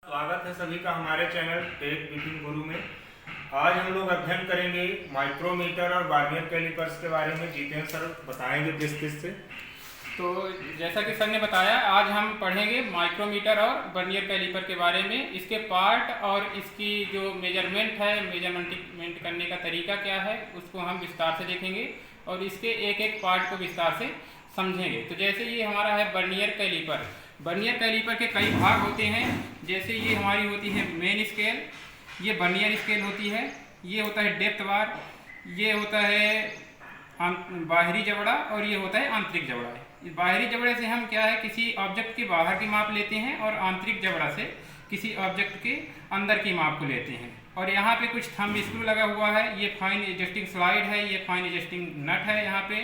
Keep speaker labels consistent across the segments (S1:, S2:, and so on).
S1: स्वागत है सभी का हमारे चैनल टेक विपिन गुरु में। आज हम लोग अध्ययन करेंगे माइक्रोमीटर और वर्नियर कैलिपर्स के बारे में। जितेंद्र सर बताएंगे किस से।
S2: तो जैसा कि सर ने बताया, आज हम पढ़ेंगे माइक्रोमीटर और वर्नियर कैलिपर के बारे में। इसके पार्ट और इसकी जो मेजरमेंट है, मेजरमेंट करने का तरीका क्या है, उसको हम विस्तार से देखेंगे और इसके एक एक पार्ट को विस्तार से समझेंगे। तो जैसे ये हमारा है वर्नियर कैलिपर। वर्नियर कैलिपर के कई भाग होते हैं। जैसे ये हमारी होती है मेन स्केल, ये वर्नियर स्केल होती है, ये होता है डेप्थ बार, ये होता है बाहरी जबड़ा और ये होता है आंतरिक जबड़ा। इस बाहरी जबड़े से हम क्या है, किसी ऑब्जेक्ट के बाहर की माप लेते हैं और आंतरिक जबड़ा से किसी ऑब्जेक्ट के अंदर की माप को लेते हैं। और यहाँ पे कुछ थंब स्क्रू लगा हुआ है, ये फाइन एडजस्टिंग स्लाइड है, ये फाइन एडजस्टिंग नट है यहाँ पे।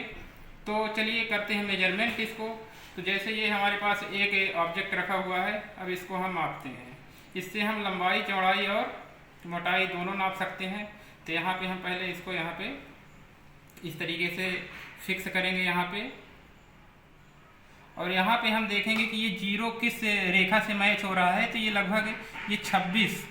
S2: तो चलिए करते हैं मेजरमेंट इसको। तो जैसे ये हमारे पास एक ऑब्जेक्ट रखा हुआ है, अब इसको हम मापते हैं। इससे हम लंबाई, चौड़ाई और मोटाई दोनों नाप सकते हैं। तो यहाँ पे हम पहले इसको यहाँ पे इस तरीके से फिक्स करेंगे यहाँ पे, और यहाँ पे हम देखेंगे कि ये जीरो किस रेखा से मैच हो रहा है। तो ये लगभग ये 26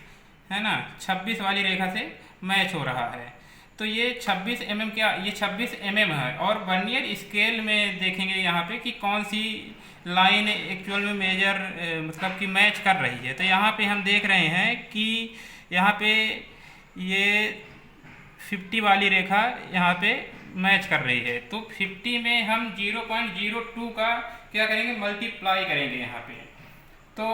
S2: है ना, 26 वाली रेखा से मैच हो रहा है। तो ये 26 mm क्या, ये 26 mm है। और वर्नियर स्केल में देखेंगे यहाँ पे कि कौन सी लाइन एक्चुअल में मेजर मतलब कि मैच कर रही है। तो यहाँ पे हम देख रहे हैं कि यहाँ पे ये 50 वाली रेखा यहाँ पे मैच कर रही है। तो 50 में हम 0.02 का क्या करेंगे, मल्टीप्लाई करेंगे यहाँ पे। तो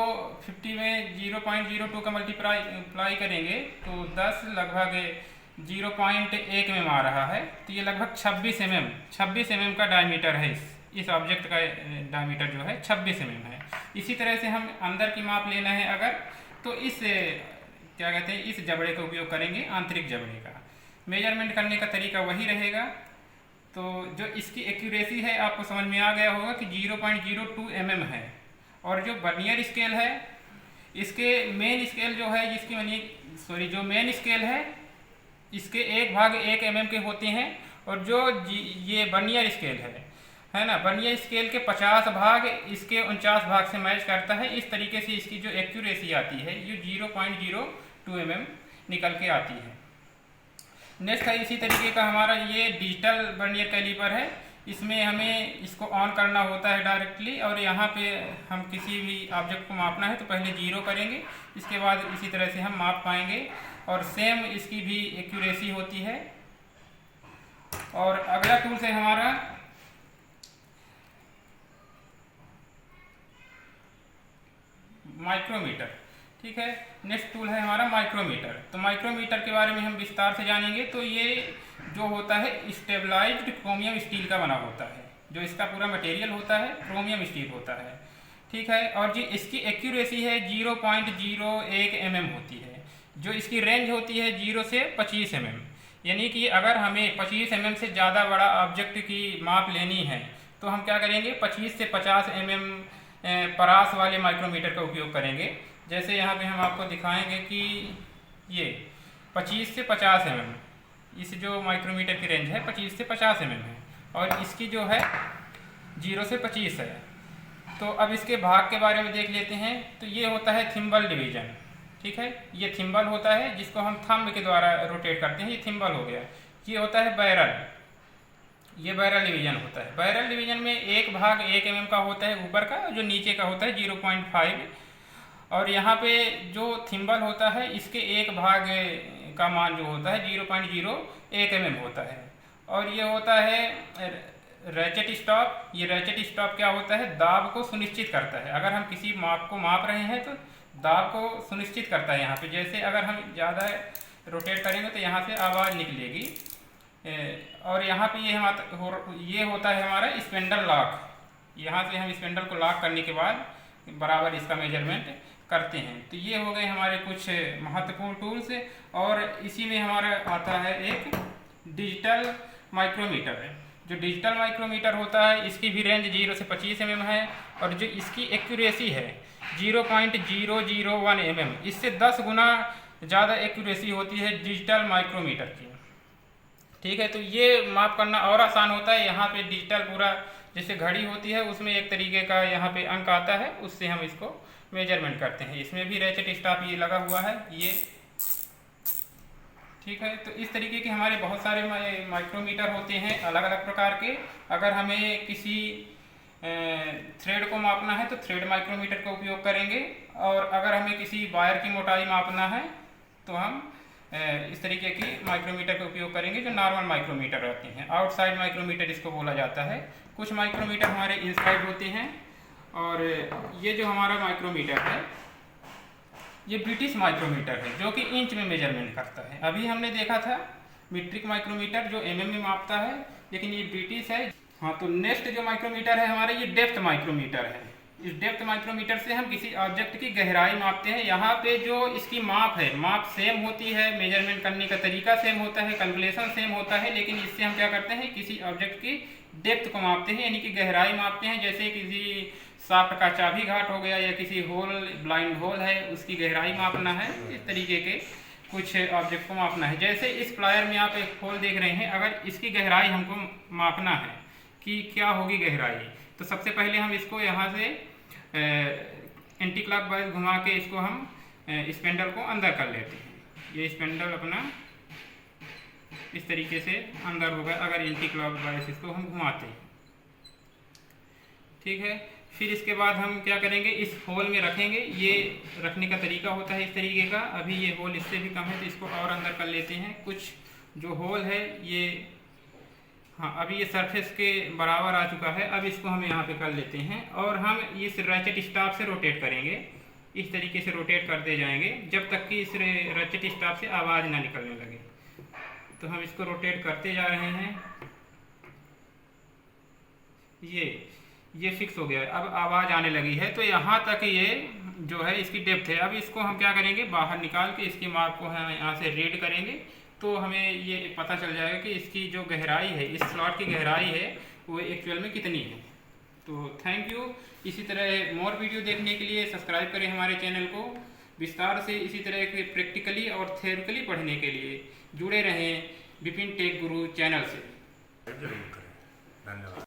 S2: 50 में 0.02 का मल्टीप्लाई करेंगे तो 10 लगभग 0.1 mm आ रहा है। तो ये लगभग 26 mm का डायमीटर है। इस ऑब्जेक्ट का डायमीटर जो है 26 mm है। इसी तरह से हम अंदर की माप लेना है अगर, तो इस क्या कहते हैं, इस जबड़े का उपयोग करेंगे, आंतरिक जबड़े का। मेजरमेंट करने का तरीका वही रहेगा। तो जो इसकी एक्यूरेसी है आपको समझ में आ गया होगा कि 0.02 mm है। और जो वर्नियर स्केल है, इसके मेन स्केल जो है, जो मेन स्केल है, इसके 1/1 mm के होते हैं। और जो ये वर्नियर स्केल है ना, वर्नियर स्केल के 50 भाग इसके 49 भाग से मैच करता है। इस तरीके से इसकी जो एक्यूरेसी आती है, ये 0.02 mm निकल के आती है। नेक्स्ट है इसी तरीके का हमारा ये डिजिटल वर्नियर कैलिपर है। इसमें हमें इसको ऑन करना होता है डायरेक्टली, और यहाँ पे हम किसी भी ऑब्जेक्ट को मापना है तो पहले 0 करेंगे, इसके बाद इसी तरह से हम माप पाएंगे। और सेम इसकी भी एक्यूरेसी होती है। और अगला टूल्स है हमारा माइक्रोमीटर। ठीक है, नेक्स्ट टूल है हमारा माइक्रोमीटर। तो माइक्रोमीटर के बारे में हम विस्तार से जानेंगे। तो ये जो होता है स्टेबलाइज्ड क्रोमियम स्टील का बना होता है। जो इसका पूरा मटेरियल होता है क्रोमियम स्टील होता है। ठीक है, और जी इसकी एक्यूरेसी है 0.01 mm होती है। जो इसकी रेंज होती है 0 से 25 mm। यानी कि अगर हमें 25 mm से ज़्यादा बड़ा ऑब्जेक्ट की माप लेनी है तो हम क्या करेंगे, 25 से 50 mm परास वाले माइक्रोमीटर का उपयोग करेंगे। जैसे यहाँ पे हम आपको दिखाएंगे कि ये 25 से 50 mm, इस जो माइक्रोमीटर की रेंज है 25 से 50 mm है, और इसकी जो है 0 से 25 है। तो अब इसके भाग के बारे में देख लेते हैं। तो ये होता है थिम्बल डिवीजन। ठीक है, ये थिम्बल होता है जिसको हम थंब के द्वारा रोटेट करते हैं, ये थिम्बल हो गया। ये होता है बैरल, ये बैरल डिवीजन होता है। बैरल डिवीजन में 1/1 mm का होता है ऊपर का, जो नीचे का होता है 0.5। और यहाँ पे जो थिम्बल होता है, इसके 1 भाग का मान जो होता है 0.01 mm होता है। और ये होता है रैचेट स्टॉप। ये रैचेट स्टॉप क्या होता है, दाब को सुनिश्चित करता है। अगर हम किसी माप को माप रहे हैं तो दाब को सुनिश्चित करता है यहाँ पे। जैसे अगर हम ज़्यादा रोटेट करेंगे तो यहाँ से आवाज़ निकलेगी। और यहाँ पे ये होता है हमारा स्पेंडल लॉक। यहाँ से हम स्पेंडल को लॉक करने के बाद बराबर इसका मेजरमेंट करते हैं। तो ये हो गए हमारे कुछ महत्वपूर्ण टूल्स। और इसी में हमारा आता है एक डिजिटल माइक्रोमीटर है। जो डिजिटल माइक्रोमीटर होता है, इसकी भी रेंज 0 से 25 mm है। और जो इसकी एक्यूरेसी है 0.001 mm, इससे 10 गुना ज़्यादा एक्यूरेसी होती है डिजिटल माइक्रोमीटर की। ठीक है, तो ये माप करना और आसान होता है। यहाँ पे डिजिटल पूरा जैसे घड़ी होती है, उसमें एक तरीके का यहाँ पे अंक आता है, उससे हम इसको मेजरमेंट करते हैं। इसमें भी रैचेट स्टाफ ये लगा हुआ है ये, ठीक है। तो इस तरीके के हमारे बहुत सारे माइक्रोमीटर होते हैं अलग अलग प्रकार के। अगर हमें किसी थ्रेड को मापना है तो थ्रेड माइक्रोमीटर का उपयोग करेंगे, और अगर हमें किसी वायर की मोटाई मापना है तो हम इस तरीके की माइक्रोमीटर का उपयोग करेंगे जो नॉर्मल माइक्रोमीटर रहते हैं। आउटसाइड माइक्रोमीटर इसको बोला जाता है। कुछ माइक्रोमीटर हमारे इनसाइड होते हैं, और ये जो हमारा माइक्रोमीटर है ये ब्रिटिश माइक्रोमीटर है जो कि इंच में मेजरमेंट करता है। अभी हमने देखा था मीट्रिक माइक्रोमीटर जो mm में मापता है, लेकिन ये ब्रिटिश है। हाँ, तो नेक्स्ट जो माइक्रोमीटर है हमारे ये डेप्थ माइक्रोमीटर है। इस डेप्थ माइक्रोमीटर से हम किसी ऑब्जेक्ट की गहराई मापते हैं। यहाँ पे जो इसकी माप है, माप सेम होती है, मेजरमेंट करने का तरीका सेम होता है, कैलकुलेशन सेम होता है, लेकिन इससे हम क्या करते हैं किसी ऑब्जेक्ट की डेप्थ को मापते हैं, यानी कि गहराई मापते हैं। जैसे किसी शाफ्ट का चाबी घाट हो गया या किसी होल ब्लाइंड होल है उसकी गहराई मापना है, इस तरीके के कुछ ऑब्जेक्ट को मापना है। जैसे इस प्लायर में आप एक होल देख रहे हैं, अगर इसकी गहराई हमको मापना है कि क्या होगी गहराई, तो सबसे पहले हम इसको यहाँ से एंटी क्लॉकवाइज घुमा के इसको हम स्पेंडल को अंदर कर लेते हैं। ये स्पेंडल अपना इस तरीके से अंदर होगा अगर एंटी क्लॉकवाइज इसको हम घुमाते हैं, ठीक है। फिर इसके बाद हम क्या करेंगे, इस होल में रखेंगे। ये रखने का तरीका होता है इस तरीके का। अभी ये होल इससे भी कम है तो इसको और अंदर कर लेते हैं। कुछ जो होल है ये, हाँ, अभी ये सरफेस के बराबर आ चुका है। अब इसको हम यहाँ पे कर लेते हैं और हम इस रैचेट स्टाफ से रोटेट करेंगे। इस तरीके से रोटेट करते जाएंगे जब तक कि इस रैचेट स्टाफ से आवाज़ ना निकलने लगे। तो हम इसको रोटेट करते जा रहे हैं। ये फिक्स हो गया है। अब आवाज़ आने लगी है, तो यहाँ तक ये जो है इसकी डेप्थ है। अब इसको हम क्या करेंगे, बाहर निकाल के इसकी माप को हम यहाँ से रीड करेंगे तो हमें ये पता चल जाएगा कि इसकी जो गहराई है, इस स्लॉट की गहराई है वो एक्चुअल में कितनी है। तो थैंक यू। इसी तरह मोर वीडियो देखने के लिए सब्सक्राइब करें हमारे चैनल को। विस्तार से इसी तरह के प्रैक्टिकली और थ्योरिकली पढ़ने के लिए जुड़े रहें विपिन टेक गुरु चैनल से।
S1: जरूर करें। धन्यवाद।